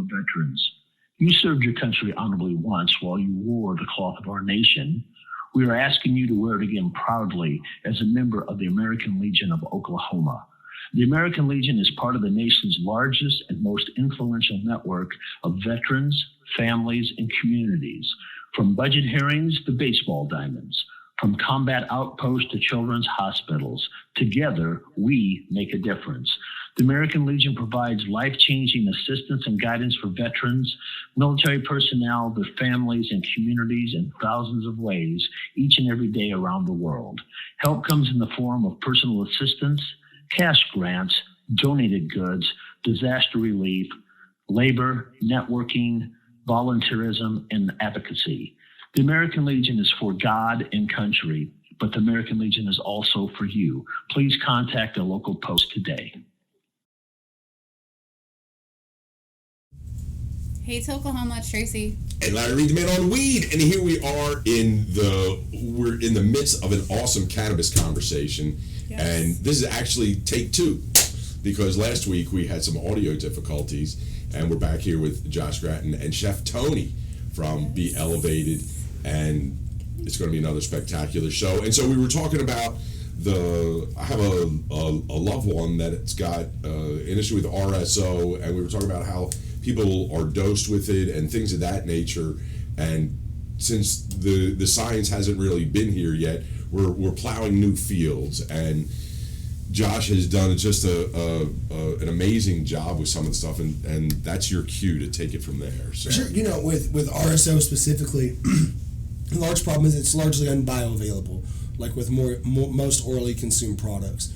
veterans. You served your country honorably once while you wore the cloth of our nation. We are asking you to wear it again proudly as a member of the American Legion of Oklahoma. The American Legion is part of the nation's largest and most influential network of veterans, families, and communities, from budget hearings to baseball diamonds, from combat outposts to children's hospitals. Together, we make a difference. The American Legion provides life-changing assistance and guidance for veterans, military personnel, their families, and communities in thousands of ways each and every day around the world. Help comes in the form of personal assistance, cash grants, donated goods, disaster relief, labor, networking, volunteerism, and advocacy. The American Legion is for God and country, but the American Legion is also for you. Please contact a local post today. Hey, Tokelahoma, it's Tracy. And Larry Reed, the man on weed. And here we are we're in the midst of an awesome cannabis conversation. Yes. And this is actually take two, because last week we had some audio difficulties, and we're back here with Josh Gratton and Chef Tony from BeeElevated, and it's going to be another spectacular show. And so we were talking about I have a loved one that it's got an issue with RSO, and we were talking about how people are dosed with it and things of that nature. And since the science hasn't really been here yet, we're plowing new fields, and Josh has done just an amazing job with some of the stuff, and that's your cue to take it from there. So. Sure. With RSO specifically, the large problem is it's largely unbioavailable, like with most orally consumed products.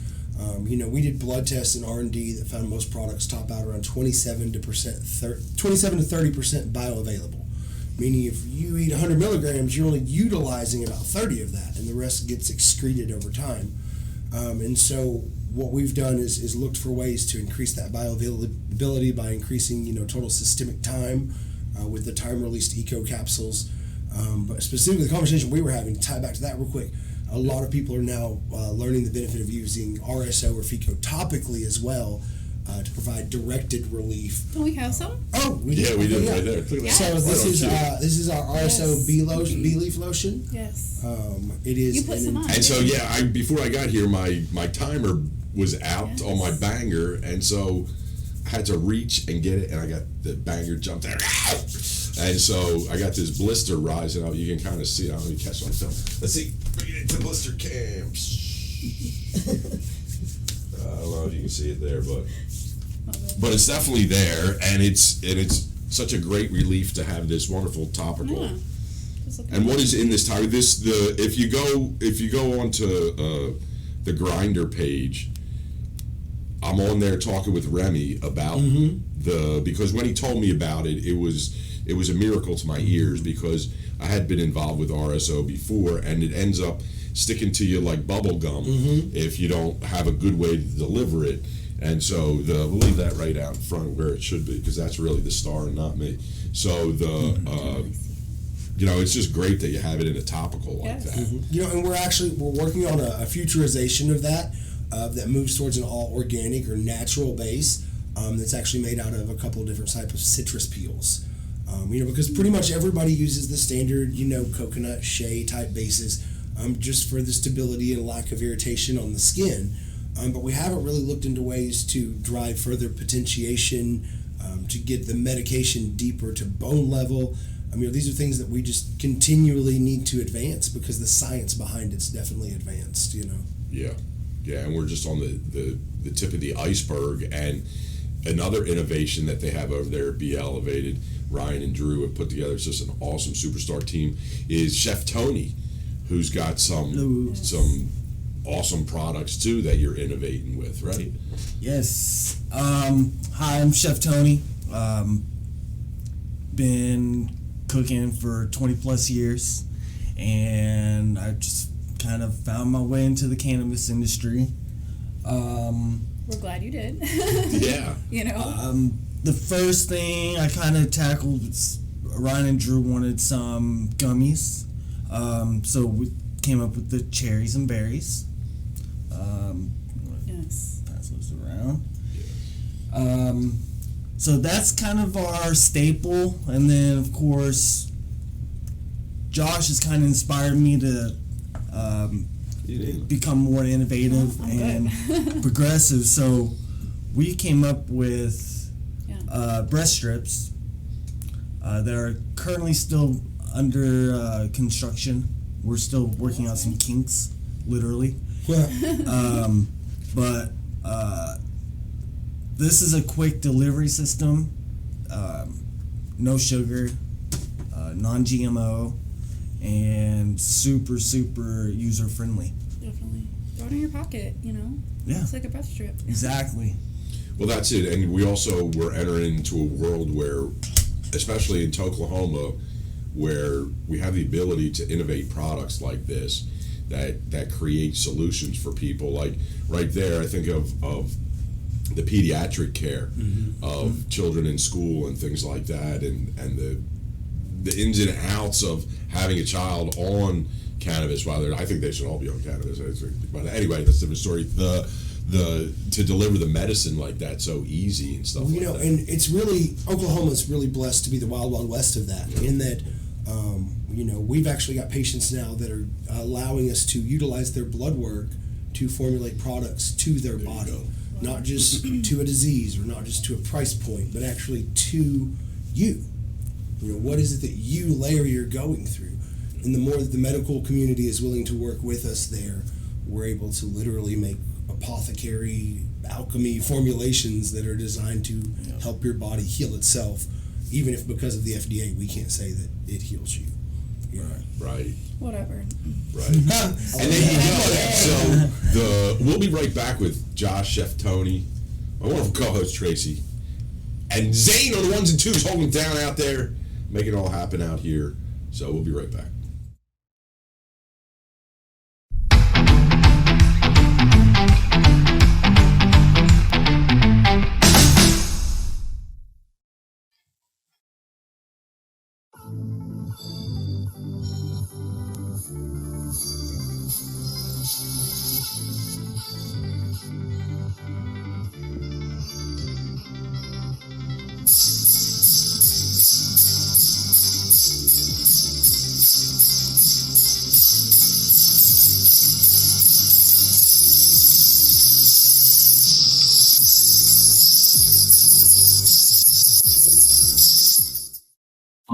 We did blood tests in R&D that found most products top out around 27 to 30% bioavailable. Meaning if you eat 100 milligrams, you're only utilizing about 30 of that, and the rest gets excreted over time. And so what we've done is looked for ways to increase that bioavailability by increasing, total systemic time with the time-released eco capsules. But specifically, the conversation we were having, to tie back to that real quick, a lot of people are now learning the benefit of using RSO or FECO topically as well to provide directed relief. Don't we have some? Oh, we do. Yeah, we do right there. Look at Yes. that. So this is our RSO bee leaf lotion. Yes. It is. You put some on. And so before I got here, my timer was out on my banger, and so I had to reach and get it, and I got the banger jumped there. And so I got this blister rising up. You can kind of see it. Let me catch on film. Let's see. Bring it into blister cam. I don't know if you can see it there, but it's definitely there, and it's such a great relief to have this wonderful topical. Yeah. And what is in this topic? If you go onto the Grinder page, I'm on there talking with Remy about because when he told me about it, it was a miracle to my ears, because I had been involved with RSO before, and it ends up sticking to you like bubble gum if you don't have a good way to deliver it. And so we'll leave that right out in front where it should be, because that's really the star and not me. So it's just great that you have it in a topical like that. And we're working on a futurization of that moves towards an all organic or natural base that's actually made out of a couple of different types of citrus peels. Because pretty much everybody uses the standard, coconut, shea type bases, just for the stability and lack of irritation on the skin. But we haven't really looked into ways to drive further potentiation, to get the medication deeper to bone level. These are things that we just continually need to advance, because the science behind it's definitely advanced, Yeah, and we're just on the tip of the iceberg. And another innovation that they have over there at BeeElevated, Ryan and Drew have put together, it's just an awesome superstar team, is Chef Tony, who's got some awesome products too that you're innovating with, right? Yes. Hi, I'm Chef Tony. Been cooking for 20 plus years, and I just kind of found my way into the cannabis industry. We're glad you did. Yeah. The first thing I kind of tackled was Ryan and Drew wanted some gummies, so we came up with the cherries and berries. Yes. Pass those around. So that's kind of our staple, and then of course, Josh has kind of inspired me to become more innovative and progressive. So we came up with breast strips that are currently still under construction. We're still working out some kinks, literally. But this is a quick delivery system, no sugar, non-GMO, and super user friendly. Definitely. Throw it in your pocket, Yeah. It's like a breast strip. Exactly. Well, that's it. And we also were entering into a world where, especially in Tokelahoma, where we have the ability to innovate products like this that create solutions for people. Like right there, I think of the pediatric care of children in school and things like that, and the ins and outs of having a child on cannabis. I think they should all be on cannabis. But anyway, that's a different story. The to deliver the medicine like that so easy and stuff. That. And it's really, Oklahoma's really blessed to be the wild west of that. In that, we've actually got patients now that are allowing us to utilize their blood work to formulate products to their body, not just to a disease or not just to a price point, but actually to you. What is it that you layer you're going through? And the more that the medical community is willing to work with us there, we're able to literally make apothecary alchemy formulations that are designed to help your body heal itself, even if because of the FDA we can't say that it heals you. Right. Whatever. Right. And there you go. So we'll be right back with Josh, Chef Tony, my wonderful co-host Tracy, and Zane on the ones and twos holding it down out there, making it all happen out here. So we'll be right back.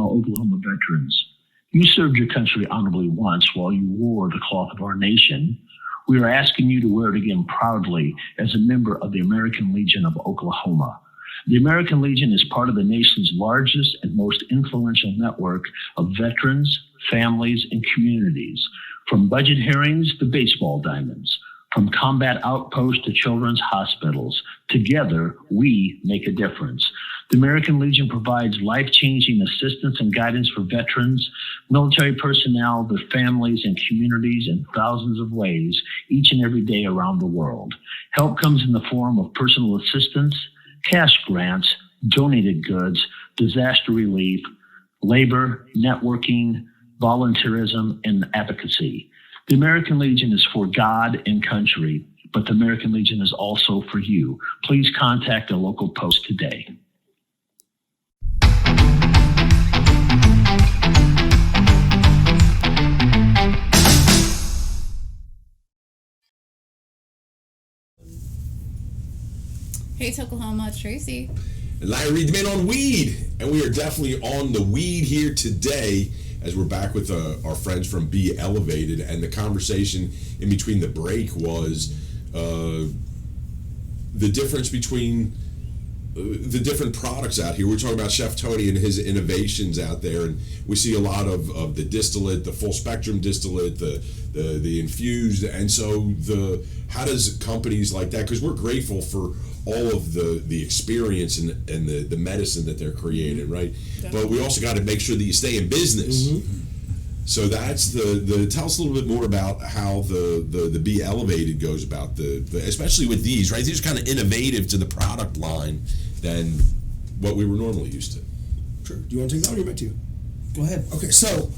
Oklahoma veterans, you served your country honorably once while you wore the cloth of our nation. We are asking you to wear it again proudly as a member of the American Legion of Oklahoma. The American Legion is part of the nation's largest and most influential network of veterans, families, and communities, from budget hearings to baseball diamonds, from combat outposts to children's hospitals. Together, we make a difference. The American Legion provides life-changing assistance and guidance for veterans, military personnel, their families, and communities in thousands of ways each and every day around the world. Help comes in the form of personal assistance, cash grants, donated goods, disaster relief, labor, networking, volunteerism, and advocacy. The American Legion is for God and country, but the American Legion is also for you. Please contact a local post today. Hey, Tokelahoma, it's Tracy. And Larry Reed, the man on weed. And we are definitely on the weed here today as we're back with our friends from Be Elevated. And the conversation in between the break was the difference between the different products out here. We're talking about Chef Tony and his innovations out there, and we see a lot of the distillate, the full spectrum distillate, the infused, and so how does companies like that, because we're grateful for all of the experience and the medicine that they're creating, right? Definitely. But we also got to make sure that you stay in business. Mm-hmm. So that's tell us a little bit more about how the Be Elevated goes about especially with these, right? These are kind of innovative to the product line than what we were normally used to. Sure. Do you want to take that one or you want to? Go ahead. Okay, so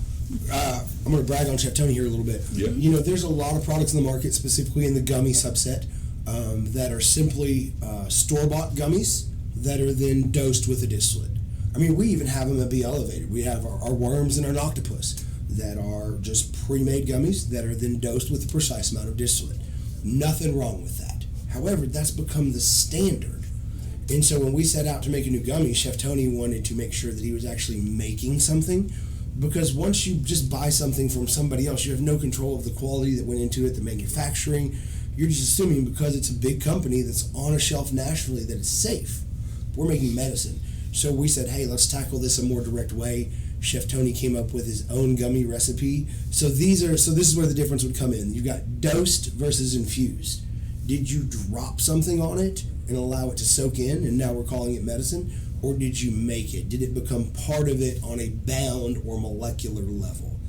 I'm going to brag on Chef Tony here a little bit. Yeah. There's a lot of products in the market, specifically in the gummy subset, that are simply store-bought gummies that are then dosed with a distillate. I mean, we even have them at BeeElevated. We have our worms and our octopus that are just pre-made gummies that are then dosed with a precise amount of distillate. Nothing wrong with that. However, that's become the standard. And so when we set out to make a new gummy, Chef Tony wanted to make sure that he was actually making something, because once you just buy something from somebody else, you have no control of the quality that went into it, the manufacturing. You're just assuming because it's a big company that's on a shelf nationally that it's safe. We're making medicine. So we said, hey, let's tackle this a more direct way. Chef Tony came up with his own gummy recipe. So this is where the difference would come in. You got dosed versus infused. Did you drop something on it and allow it to soak in, and now we're calling it medicine? Or did you make it? Did it become part of it on a bound or molecular level?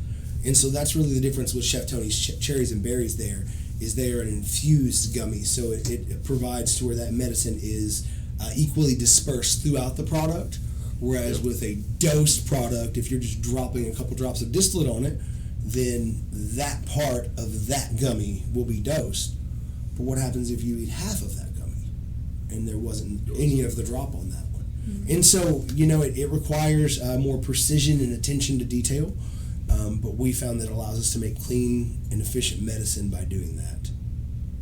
And so that's really the difference with Chef Tony's cherries and berries there, is they are an infused gummy. So it provides to where that medicine is equally dispersed throughout the product. Whereas with a dosed product, if you're just dropping a couple drops of distillate on it, then that part of that gummy will be dosed. But what happens if you eat half of that gummy and there wasn't any of the drop on that one? Mm-hmm. And so, it requires more precision and attention to detail, but we found that it allows us to make clean and efficient medicine by doing that.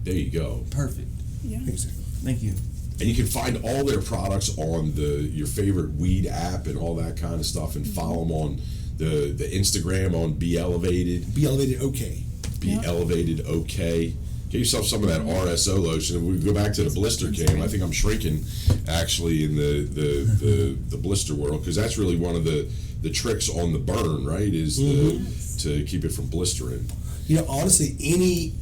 There you go. Perfect. Yeah. Exactly. Thank you. And you can find all their products on your favorite weed app and all that kind of stuff, and follow them on the Instagram on BeeElevated. BeeElevatedOK. BeeElevatedOK. Get yourself some of that RSO lotion. And we go back to the blister game. I think I'm shrinking actually in the blister world, because that's really one of the tricks on the burn, right? Is to keep it from blistering. Honestly, any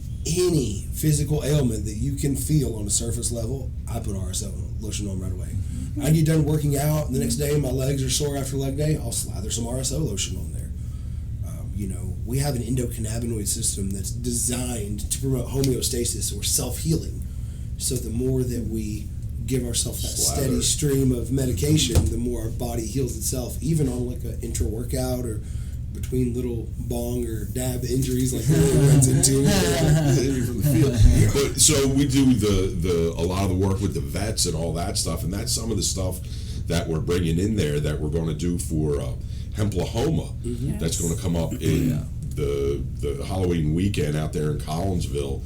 physical ailment that you can feel on a surface level, I put RSO lotion on right away. I get done working out, and the next day my legs are sore after leg day, I'll slather some RSO lotion on there. We have an endocannabinoid system that's designed to promote homeostasis or self-healing. So the more that we give ourselves that steady stream of medication, the more our body heals itself, even on like an intra-workout or between little bong or dab injuries like Lily runs into. But so we do a lot of the work with the vets and all that stuff, and that's some of the stuff that we're bringing in there that we're going to do for Hemplahoma. Yes. That's going to come up in the Halloween weekend out there in Collinsville.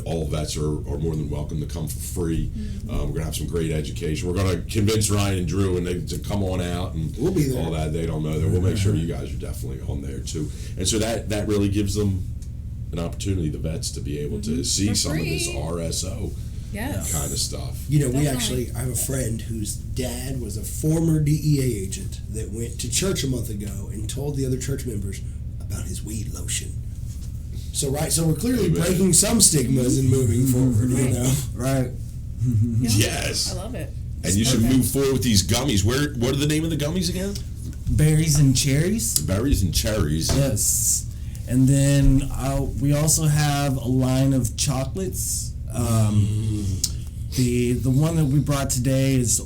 All vets are more than welcome to come for free. We're going to have some great education. We're going to convince Ryan and Drew to come on out, and we'll be there. All that. They don't know that. We'll make sure you guys are definitely on there too. And so that really gives them an opportunity, the vets, to be able to see For some of this free. RSO kind of stuff. I have a friend whose dad was a former DEA agent that went to church a month ago and told the other church members about his weed lotion. So we're clearly breaking some stigmas and moving forward, Right. Yes. I love it. And you should move forward with these gummies. What are the name of the gummies again? Berries and cherries. Berries and cherries. Yes. And then we also have a line of chocolates. The one that we brought today is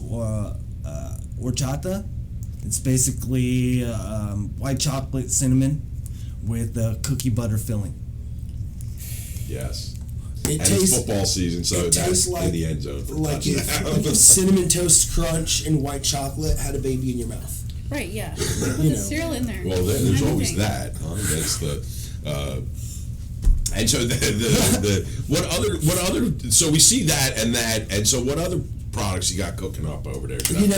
horchata. It's basically white chocolate cinnamon with cookie butter filling. Yes. It's football season, so that's like, in the end zone for like if Cinnamon Toast Crunch and white chocolate had a baby in your mouth. Right, yeah. Put the cereal in there. Well, there's always that. Huh? That's the. And so what other? So we see that, and so what other products you got cooking up over there? In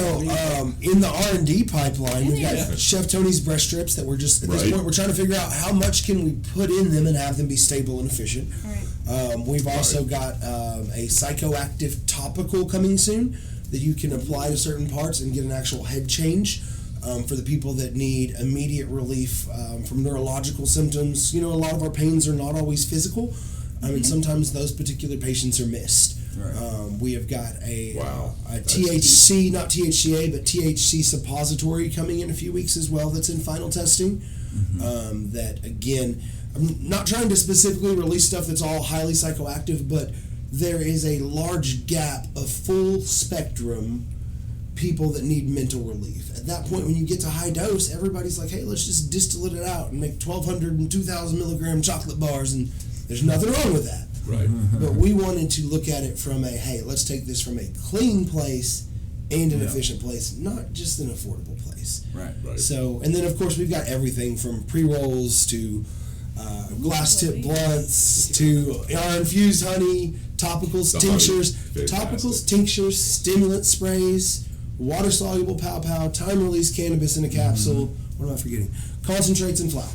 the R&D pipeline, we've got Chef Tony's breast strips that we're just at this point we're trying to figure out how much can we put in them and have them be stable and efficient. Right. We've also got a psychoactive topical coming soon that you can apply to certain parts and get an actual head change. For the people that need immediate relief from neurological symptoms. A lot of our pains are not always physical, and sometimes those particular patients are missed. Right. We have got a THC, not THCA, but THC suppository coming in a few weeks as well that's in final testing. That, again, I'm not trying to specifically release stuff that's all highly psychoactive, but there is a large gap of full spectrum people that need mental relief. At that point, when you get to high dose, everybody's like, hey, let's just distillate it out and make 1,200 and 2,000 milligram chocolate bars, and there's nothing wrong with that. Right. But we wanted to look at it from hey, let's take this from a clean place and an efficient place, not just an affordable place. Right. So, and then of course we've got everything from pre-rolls to glass tip blunts to our infused honey, topicals, tinctures, stimulant sprays, water soluble pow, time release cannabis in a capsule. What am I forgetting? Concentrates and flour.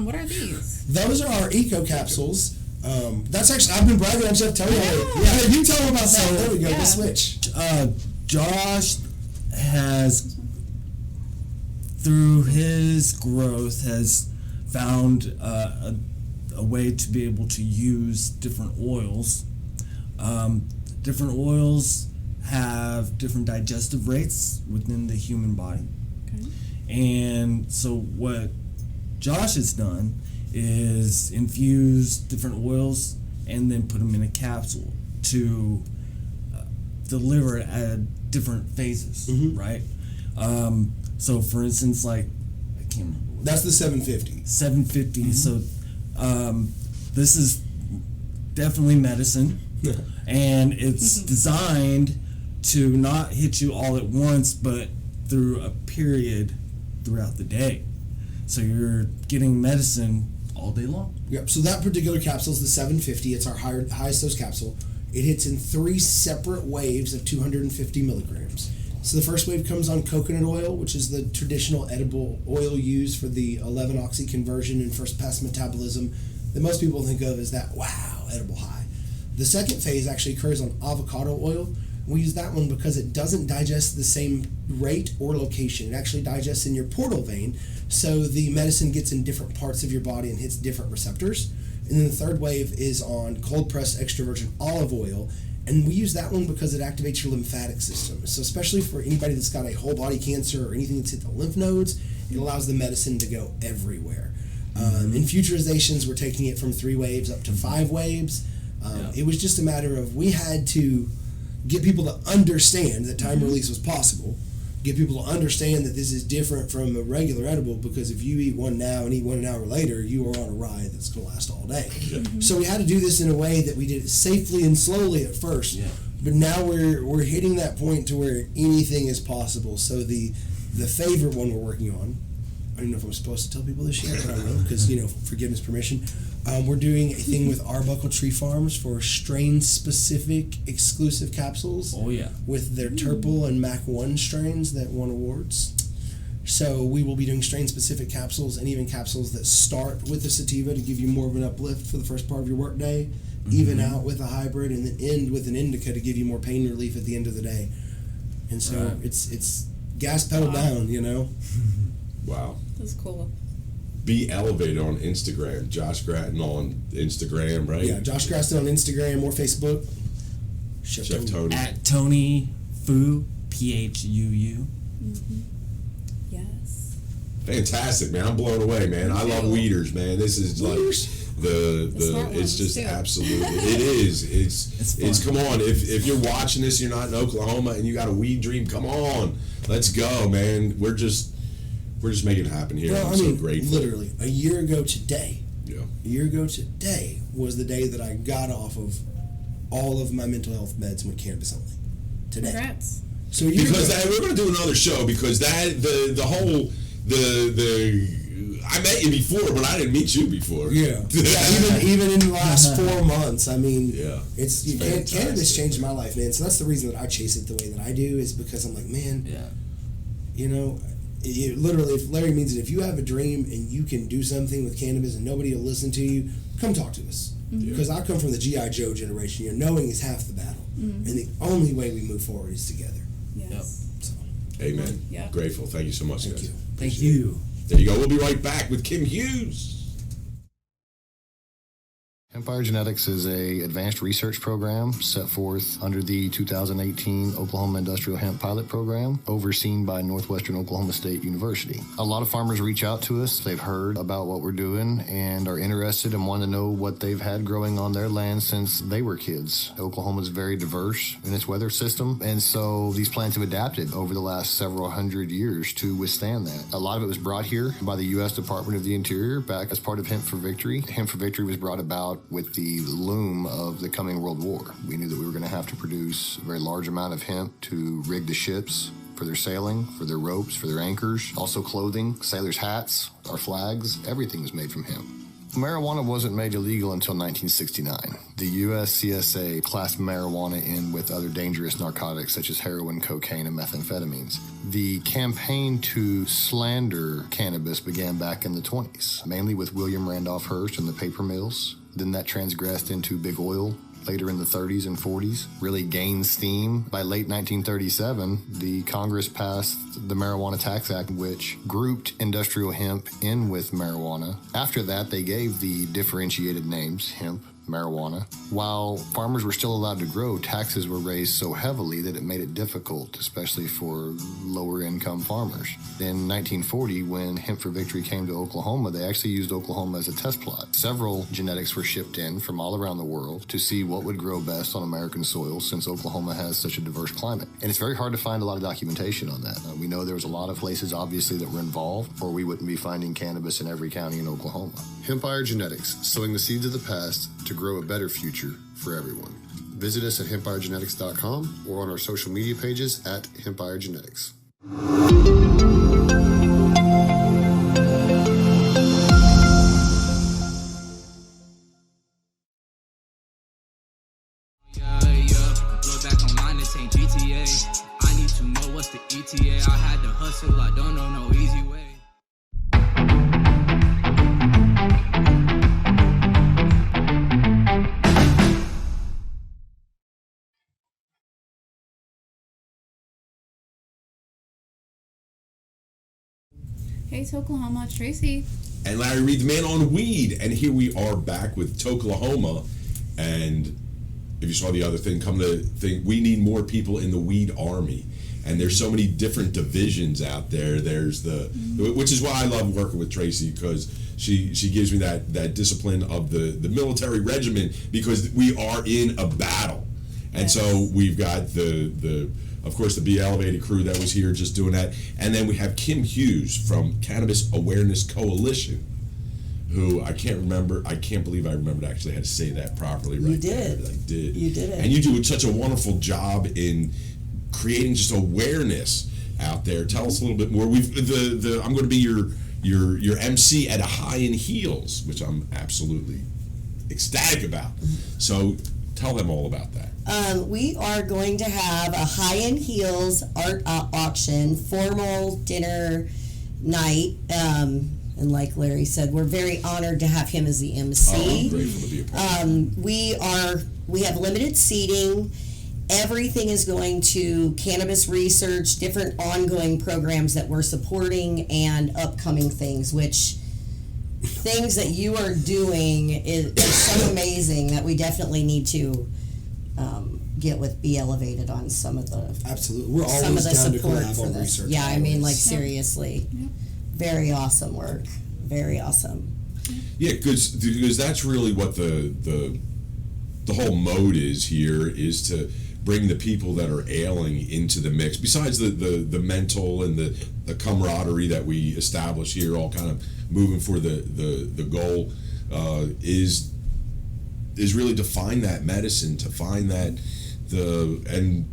What are these? Those are our eco capsules. That's actually, I've been bragging on Jeff Tony. Yeah, you tell him about that. There we go. We'll switch. Josh has, through his growth, has found a way to be able to use different oils. Different oils have different digestive rates within the human body. Okay. And so what Josh has done is infuse different oils and then put them in a capsule to deliver it at different phases, right? So for instance, like, I can't remember. That's the 750. 750. So this is definitely medicine, and it's designed to not hit you all at once, but through a period throughout the day. So you're getting medicine all day long. Yep. So that particular capsule is the 750. It's our highest dose capsule. It hits in 3 separate waves of 250 milligrams. So the first wave comes on coconut oil, which is the traditional edible oil used for the 11-oxy conversion and first pass metabolism that most people think of as that edible high. The second phase actually occurs on avocado oil. We use that one because it doesn't digest the same rate or location. It actually digests in your portal vein, so the medicine gets in different parts of your body and hits different receptors. And then the third wave is on cold-pressed extra virgin olive oil, and we use that one because it activates your lymphatic system. So especially for anybody that's got a whole body cancer or anything that's hit the lymph nodes, it allows the medicine to go everywhere. In futurizations, we're taking it from 3 waves up to 5 waves. It was just a matter of, we had to get people to understand that time release was possible, get people to understand that this is different from a regular edible, because if you eat one now and eat one an hour later, you are on a ride that's going to last all day. So we had to do this in a way that we did it safely and slowly at first, but now we're hitting that point to where anything is possible. So the favorite one we're working on, I don't know if I'm supposed to tell people this yet, but I will, because, forgiveness permission. We're doing a thing with Arbuckle Tree Farms for strain-specific exclusive capsules. Oh, yeah. With their Turple and Mac 1 strains that won awards. So we will be doing strain-specific capsules, and even capsules that start with the sativa to give you more of an uplift for the first part of your workday, even out with a hybrid, and then end with an indica to give you more pain relief at the end of the day. And so it's gas pedal down, Wow. That's cool. Be Elevated on Instagram. Josh Gratton on Instagram, right? Yeah, Josh Gratton on Instagram or Facebook. Chef Tony. At Tony Fu, PHUU. Yes. Fantastic, man. I'm blown away, man. I love weeders, man. This is like it's just too. Absolutely, it is. It's come on. If you're watching this, you're not in Oklahoma, and you got a weed dream, come on, let's go, man. We're just making it happen here. I'm so grateful. Literally, a year ago today was the day that I got off of all of my mental health meds and went cannabis only. Today. Congrats. So we're going to do another show, because that the whole I met you before, but I didn't meet you before. Yeah. Even in the last 4 months, I mean, it's cannabis changed my life, man. So that's the reason that I chase it the way that I do, is because I'm like, man, literally, if Larry means it, if you have a dream and you can do something with cannabis and nobody will listen to you, come talk to us. Because I come from the G.I. Joe generation. Knowing is half the battle. And the only way we move forward is together. Yes. So. Amen. Grateful. Thank you so much, guys. Thank you. There you go. We'll be right back with Kim Hughes. Empire Genetics is a advanced research program set forth under the 2018 Oklahoma Industrial Hemp Pilot Program, overseen by Northwestern Oklahoma State University. A lot of farmers reach out to us. They've heard about what we're doing and are interested and want to know what they've had growing on their land since they were kids. Oklahoma is very diverse in its weather system, and so these plants have adapted over the last several hundred years to withstand that. A lot of it was brought here by the U.S. Department of the Interior back as part of Hemp for Victory. Hemp for Victory was brought about up with the loom of the coming World War. We knew that we were going to have to produce a very large amount of hemp to rig the ships for their sailing, for their ropes, for their anchors, also clothing, sailors' hats, our flags, everything is made from hemp. Marijuana wasn't made illegal until 1969. The USCSA classed marijuana in with other dangerous narcotics such as heroin, cocaine, and methamphetamines. The campaign to slander cannabis began back in the 20s, mainly with William Randolph Hearst and the paper mills. Then that transgressed into big oil. Later in the 30s and 40s, really gained steam. By late 1937, the Congress passed the Marijuana Tax Act, which grouped industrial hemp in with marijuana. After that, they gave the differentiated names, hemp, marijuana. While farmers were still allowed to grow, taxes were raised so heavily that it made it difficult, especially for lower income farmers. In 1940, when Hemp for Victory came to Oklahoma, they actually used Oklahoma as a test plot. Several genetics were shipped in from all around the world to see what would grow best on American soil, since Oklahoma has such a diverse climate. And it's very hard to find a lot of documentation on that. We know there was a lot of places, obviously, that were involved, or we wouldn't be finding cannabis in every county in Oklahoma. Hempire Genetics, sowing the seeds of the past to grow a better future for everyone. Visit us at HempireGenetics.com or on our social media pages at Hempire Genetics. I need to know what's the ETA. I had to hustle, I don't know no easy way. Hey, Tokelahoma, it's Tracy. And Larry Reed, the man on weed. And here we are back with Tokelahoma. And if you saw the other thing, come to think, we need more people in the weed army. And there's so many different divisions out there. There's which is why I love working with Tracy, because she gives me that discipline of the military regiment, because we are in a battle. And so we've got of course, the BeeElevated crew that was here just doing that. And then we have Kim Hughes from Cannabis Awareness Coalition, who I can't believe I remembered actually how to say that properly right there. I did. You did it. And you do such a wonderful job in creating just awareness out there. Tell us a little bit more. I'm going to be your MC at a High in Heels, which I'm absolutely ecstatic about. So tell them all about that. We are going to have a High in Heels art auction, formal dinner night. And like Larry said, we're very honored to have him as the MC. Oh, I'm grateful to be a part of it. We have limited seating. Everything is going to cannabis research, different ongoing programs that we're supporting, and upcoming things that you are doing is so amazing that we definitely need to get with BeeElevated on some of the absolutely. We're always down to collab on research. Yeah, I mean, like seriously, very awesome work, very awesome. Yeah, because that's really what the whole mode is here, is to bring the people that are ailing into the mix. Besides the mental and the camaraderie that we establish here, all kind of moving for the goal, is really to find that medicine, to find that and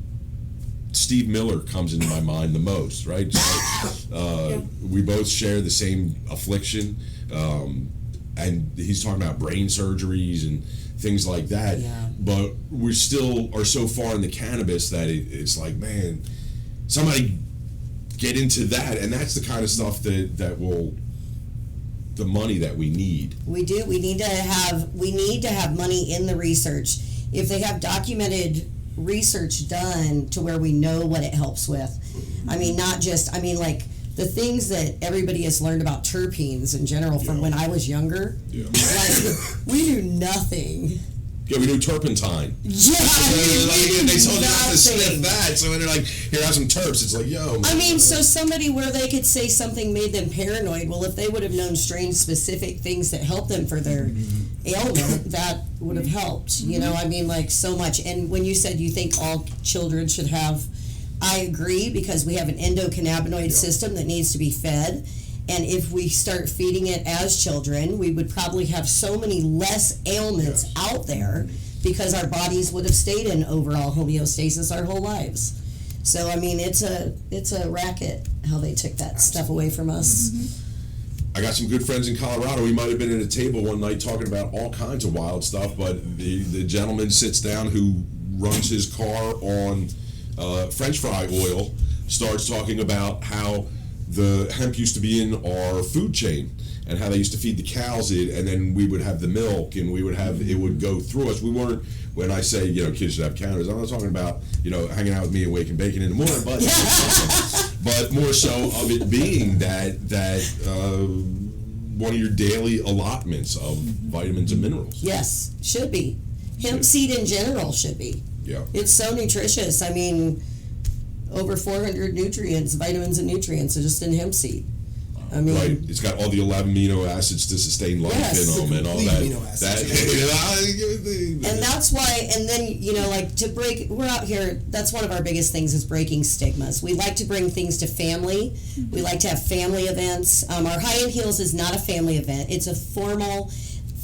Steve Miller comes into my mind the most, right? So, we both share the same affliction, and he's talking about brain surgeries and things like that. Yeah. But we still are so far in the cannabis that it's like, man, somebody get into that, and that's the kind of stuff that will, the money that we need. We do. We need to have money in the research. If they have documented research done to where we know what it helps with. I mean, like the things that everybody has learned about terpenes in general from when I was younger. Yeah. Like, we knew nothing. Yeah, we knew turpentine. Yeah, they told you not to sniff that. So when they're like, "Here, have some terps," it's like, "Yo." Man. I mean, so somebody where they could say something made them paranoid. Well, if they would have known strain-specific things that helped them for their ailment, that would have helped. You know, I mean, like so much. And when you said you think all children should have, I agree, because we have an endocannabinoid system that needs to be fed. And if we start feeding it as children, we would probably have so many less ailments out there because our bodies would have stayed in overall homeostasis our whole lives. So I mean, it's a racket how they took that stuff away from us. I got some good friends in Colorado. We might have been at a table one night talking about all kinds of wild stuff, but the gentleman sits down who runs his car on French fry oil, starts talking about how the hemp used to be in our food chain and how they used to feed the cows it, and then we would have the milk and we would have it would go through us. We weren't, when I say, you know, kids should have cannabis, I'm not talking about, you know, hanging out with me and waking bacon in the morning, but more so of it being that one of your daily allotments of vitamins and minerals. Yes, should be. Hemp seed in general should be. Yeah. It's so nutritious. I mean, over 400 nutrients, vitamins and nutrients are just in hemp seed. I mean, right. It's got all the 11 amino acids to sustain life in them and all that. And that's why, and then, you know, like to break, we're out here, that's one of our biggest things is breaking stigmas. We like to bring things to family. We like to have family events. Our High in Heels is not a family event. It's a formal,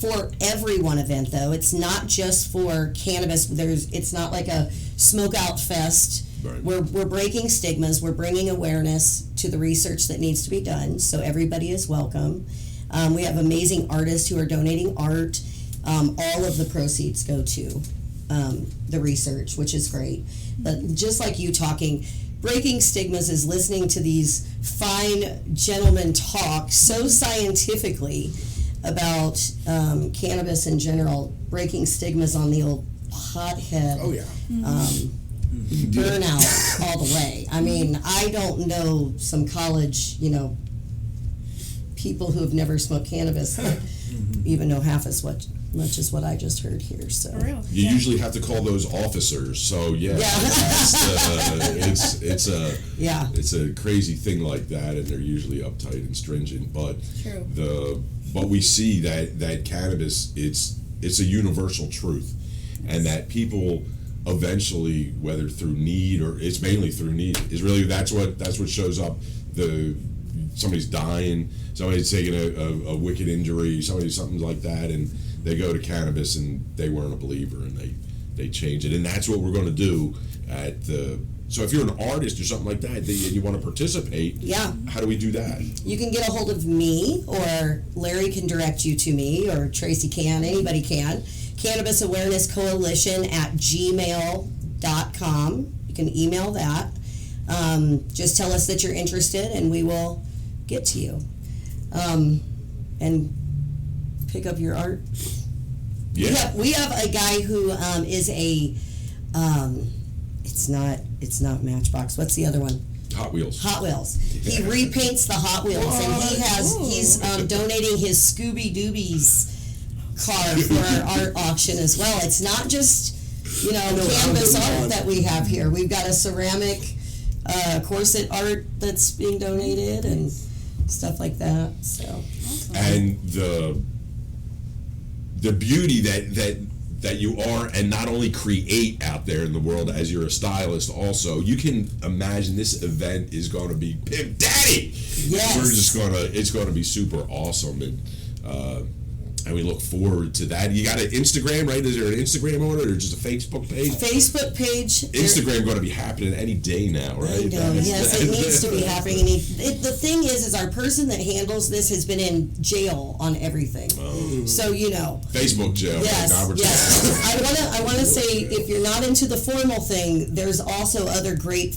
for everyone event, though. It's not just for cannabis. It's not like a smoke out fest. Right. We're breaking stigmas. We're bringing awareness to the research that needs to be done, so everybody is welcome. We have amazing artists who are donating art. All of the proceeds go to the research, which is great. But just like you talking, breaking stigmas is listening to these fine gentlemen talk so scientifically about cannabis in general, breaking stigmas on the old pothead. Oh, yeah. Burnout all the way. I mean, I don't know some college, you know, people who have never smoked cannabis that even know half as much as what I just heard here. So For real. You usually have to call those officers. So it's a crazy thing like that, and they're usually uptight and stringent. But True. but we see that cannabis, it's a universal truth, and that people eventually, whether through need or it's mainly through need, is really that's what shows up. Somebody's dying, somebody's taking a wicked injury, something like that, and they go to cannabis and they weren't a believer and they change it, and that's what we're going to do at the. So if you're an artist or something like that and you want to participate, how do we do that? You can get a hold of me, or Larry can direct you to me, or Tracy can, anybody can. Cannabis Awareness Coalition at gmail.com. You can email that. Just tell us that you're interested and we will get to you. And pick up your art. Yeah. We have a guy who is a it's not Matchbox. What's the other one? Hot Wheels. Hot Wheels. He repaints the Hot Wheels, and he's donating his Scooby Doobies car for our art auction as well. It's not just, you know, canvas art that we have here. We've got a ceramic corset art that's being donated and stuff like that. So awesome. And the beauty that you are, and not only create out there in the world as you're a stylist also, you can imagine this event is going to be Pimp Daddy. Yes. It's going to be super awesome, and we look forward to that. You got an Instagram, right? Is there an Instagram on it, or just a Facebook page? Facebook page. Instagram going to be happening any day now, right? I know, yes, it needs to be happening. And the thing is our person that handles this has been in jail on everything. Oh. So, you know. Facebook jail. Yes, right? yes. I want to say, if you're not into the formal thing, there's also other great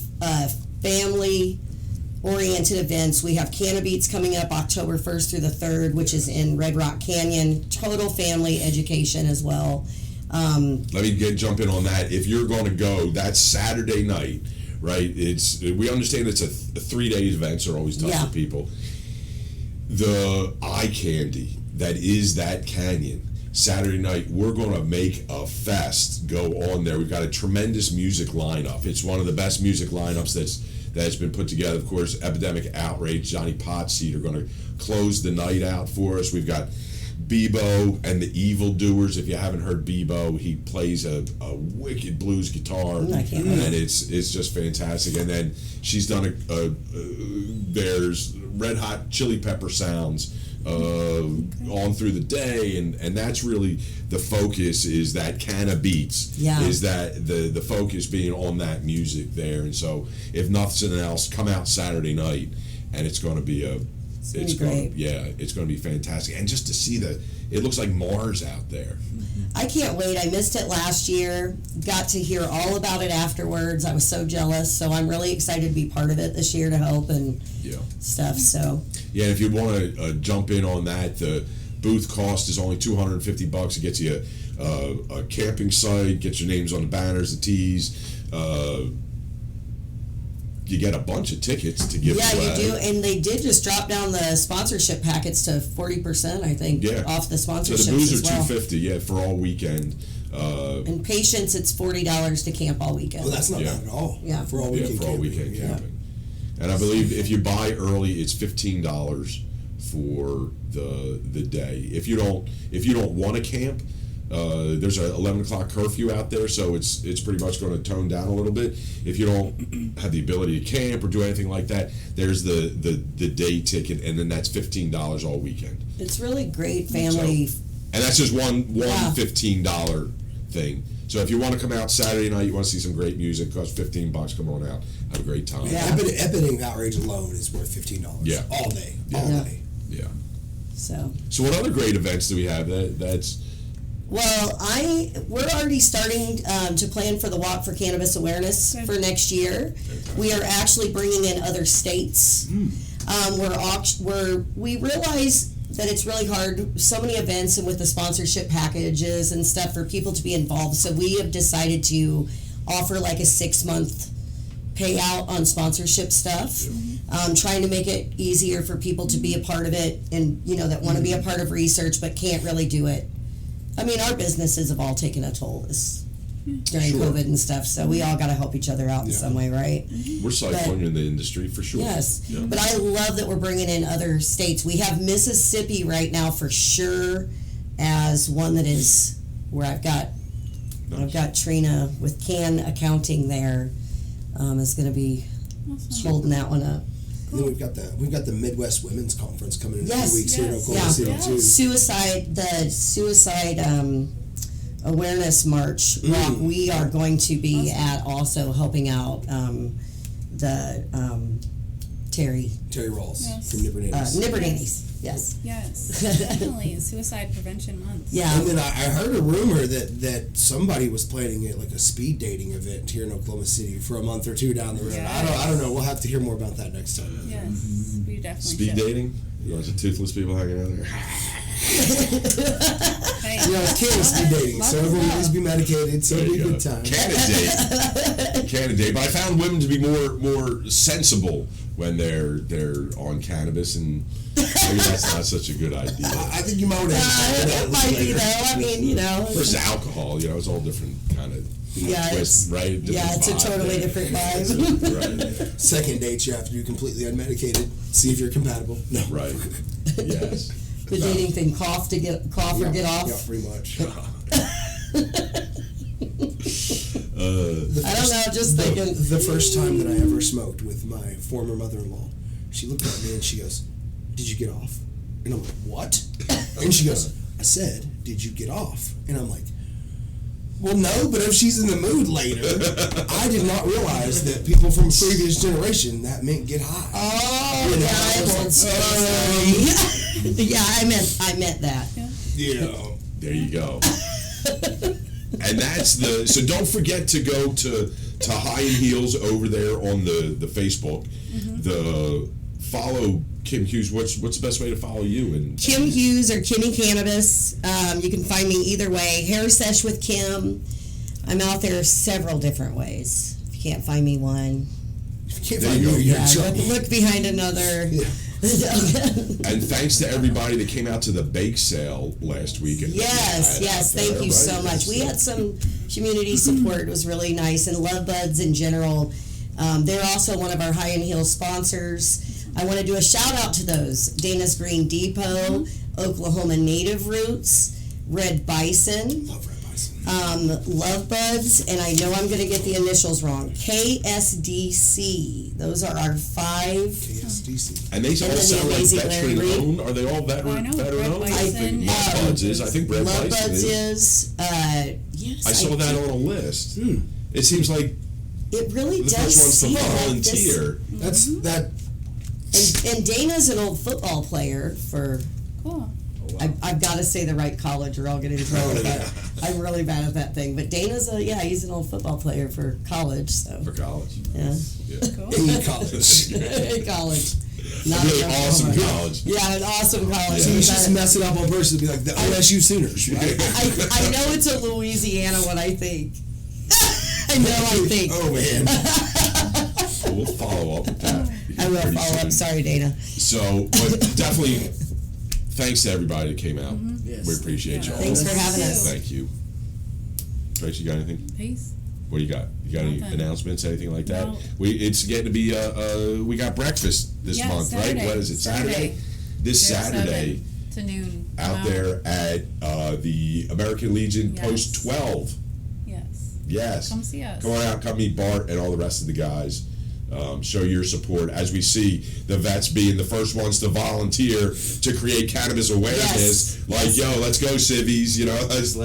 family-oriented events. We have Cannabeats coming up October 1st through the 3rd, which is in Red Rock Canyon. Total family education as well. Let me jump in on that. If you're going to go, that's Saturday night, right? We understand it's a 3-day event, so always tough for people. The eye candy that is that canyon. Saturday night, we're going to make a fest go on there. We've got a tremendous music lineup. It's one of the best music lineups that's been put together. Of course, Epidemic Outrage, Johnny Potseed are going to close the night out for us. We've got Bebo and the Evil Doers. If you haven't heard Bebo, he plays a wicked blues guitar, and it's just fantastic. And then she's done there's red hot chili pepper sounds on through the day, and that's really the focus, is that Canna Beats. Yeah. Is that the focus being on that music there. And so if nothing else, come out Saturday night, and it's going to be it's going to be fantastic. And just to see it looks like Mars out there. I can't wait. I missed it last year. Got to hear all about it afterwards. I was so jealous. So I'm really excited to be part of it this year to help and stuff. So yeah, if you want to jump in on that, the booth cost is only $250. It gets you a camping site, gets your names on the banners, the tees. You get a bunch of tickets to give away. Yeah, you do, and they did just drop down the sponsorship packets to 40%, I think, off the sponsorships. So the booths as are well. $250, for all weekend. And patients, it's $40 to camp all weekend. Well, that's not bad at all. Yeah, for all weekend. For all weekend camping. And I believe if you buy early, it's $15 for the day. If you don't want to camp, there's a 11 o'clock curfew out there, so it's pretty much going to tone down a little bit. If you don't have the ability to camp or do anything like that, there's the day ticket, and then that's $15 all weekend. It's really great family. And that's just one $15 thing. So if you want to come out Saturday night, you want to see some great music, cost $15, come on out, have a great time. Yeah, Epidemic Outrage alone is worth $15. Yeah, all day, all day. Yeah. So what other great events do we have? That's Well, we're already starting to plan for the Walk for Cannabis Awareness for next year. We are actually bringing in other states. We realize that it's really hard, so many events, and with the sponsorship packages and stuff, for people to be involved. So we have decided to offer like a 6-month payout on sponsorship stuff, trying to make it easier for people to be a part of it, and that want to be a part of research but can't really do it. I mean, our businesses have all taken a toll during COVID and stuff, so we all got to help each other out in some way, right? We're cycling in the industry for sure. Yes, but I love that we're bringing in other states. We have Mississippi right now for sure as one that is where I've got Trina with Can Accounting there is going to be holding that one up. And then we've got the Midwest Women's Conference coming in a few weeks here in Oklahoma City too. The suicide awareness march. We are going to be at also helping out Terry Rawls from Nibbernaties. Nibbernaties. Yes. Yes, definitely. Suicide Prevention Month. Yeah. And then I heard a rumor that somebody was planning it like a speed dating event here in Oklahoma City for a month or two down the road. Yes. I don't know. We'll have to hear more about that next time. Yes, we definitely Speed dating? You know, the toothless people hanging out there. Hey. It's speed dating, so everyone needs to be medicated, so it'll be a good time. Candidate. But I found women to be more sensible when they're on cannabis, and maybe that's not such a good idea. I think you might want to it might be though. I mean, Versus alcohol, it's all different kind of twist, right? It's a totally different vibe. Right. Second date, you have to do completely unmedicated, see if you're compatible. No. Right. Yes. The dating thing, cough or get off. Yeah, pretty much. I don't know, just thinking. The first time that I ever smoked with my former mother-in-law, she looked at me and she goes, "Did you get off?" And I'm like, "What?" And she goes, "I said, did you get off?" And I'm like, "Well, no, but if she's in the mood later." I did not realize that people from a previous generation, that meant get high. Oh, yeah, I meant that. Yeah. There you go. And that's so don't forget to go to High and Heels over there on the Facebook. The follow Kim Hughes. What's the best way to follow you? And Kim Hughes or Kimmy Cannabis. You can find me either way. Hair Sesh with Kim. I'm out there several different ways. If you can't find me one, look behind another. Yeah. And thanks to everybody that came out to the bake sale last weekend. Yes, thank you so much. We had some community support. It was really nice, and Love Buds in general. They're also one of our High and Heel sponsors. I want to do a shout out to those: Dana's Green Depot, Oklahoma Native Roots, Red Bison. Love Red Bison. Love Buds, and I know I'm going to get the initials wrong. KSDC. Those are our 5. KSDC. And they all And then sound the like Amazing Larry veteran Reed. owned. Are they all Well, I know veteran Brett owned? Bison, I think Love Buds is. I think Brett Love Bison Buds is. yes. I saw that on a list. It seems like It really the does first one's seem to like this. volunteer. That's that. And Dana's an old football player for. Cool. I've got to say the right college or I'll get in trouble. But I'm really bad at that thing. But Dana's he's an old football player for college. So For college. yeah, Cool. In college. college. A Not really in awesome Oklahoma. college. Yeah, an awesome college. So you But just mess it up on purpose to be like the OSU Sooners, right? I know it's a Louisiana what I think. I think. Oh man. We'll follow up with that. I will pretty follow up. soon. Sorry, Dana. So, but definitely, thanks to everybody that came out. Yes. We appreciate y'all. Thanks for having us. Thank you. Tracy, you got anything? Peace. What do you got? You got any Nothing. announcements, anything like that? No. It's getting to be we got breakfast this Yeah, month, Saturday. right? What is it? Saturday. This Yeah, Saturday 7 to noon. out there at the American Legion Yes. Post 12. Yes. Yes. Come see us. Come on out, come meet Bart and all the rest of the guys. Show your support as we see the vets being the first ones to volunteer to create cannabis awareness. Yes. Like, yo, let's go, civvies. You know, let's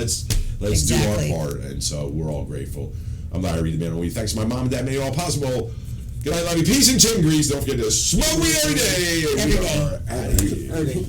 Exactly. do our part. And so we're all grateful. I'm Larry Reed, the man on weed. Thanks to my mom and dad, made it all possible. Good night, love you. Peace and chin grease. Don't forget to smoke weed every day. Every We day. are out of here. Okay.